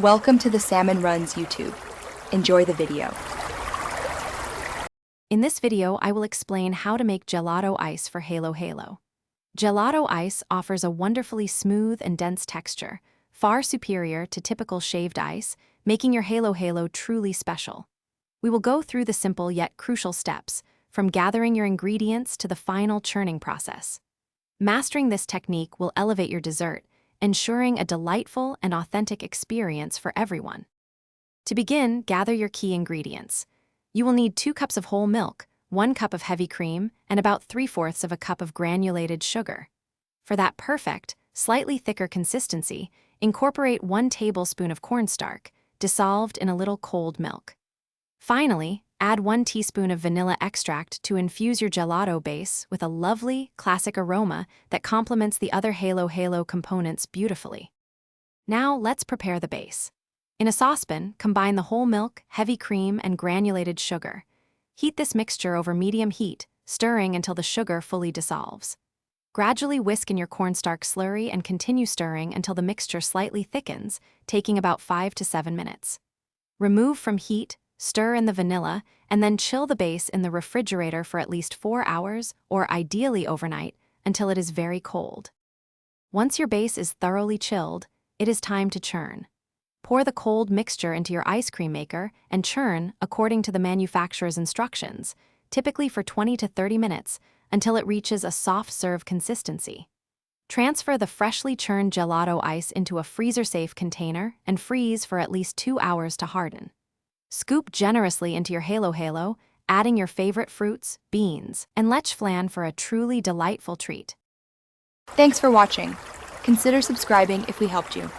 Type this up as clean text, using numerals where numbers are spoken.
Welcome to the Salmon Runs YouTube. Enjoy the video. In this video, I will explain how to make gelato ice for Halo Halo. Gelato ice offers a wonderfully smooth and dense texture, far superior to typical shaved ice, making your Halo Halo truly special. We will go through the simple yet crucial steps, from gathering your ingredients to the final churning process. Mastering this technique will elevate your dessert, ensuring a delightful and authentic experience for everyone. To begin, gather your key ingredients. You will need 2 cups of whole milk, 1 cup of heavy cream, and about 3/4 of a cup of granulated sugar. For that perfect, slightly thicker consistency, incorporate 1 tablespoon of cornstarch, dissolved in a little cold milk. Finally, add 1 teaspoon of vanilla extract to infuse your gelato base with a lovely, classic aroma that complements the other Halo Halo components beautifully. Now let's prepare the base. In a saucepan, combine the whole milk, heavy cream, and granulated sugar. Heat this mixture over medium heat, stirring until the sugar fully dissolves. Gradually whisk in your cornstarch slurry and continue stirring until the mixture slightly thickens, taking about 5 to 7 minutes. Remove from heat, stir in the vanilla, and then chill the base in the refrigerator for at least 4 hours, or ideally overnight, until it is very cold. Once your base is thoroughly chilled, it is time to churn. Pour the cold mixture into your ice cream maker and churn according to the manufacturer's instructions, typically for 20 to 30 minutes, until it reaches a soft serve consistency. Transfer the freshly churned gelato ice into a freezer-safe container and freeze for at least 2 hours to harden. Scoop generously into your Halo Halo, adding your favorite fruits, beans, and lech flan for a truly delightful treat. Thanks for watching. Consider subscribing if we helped you.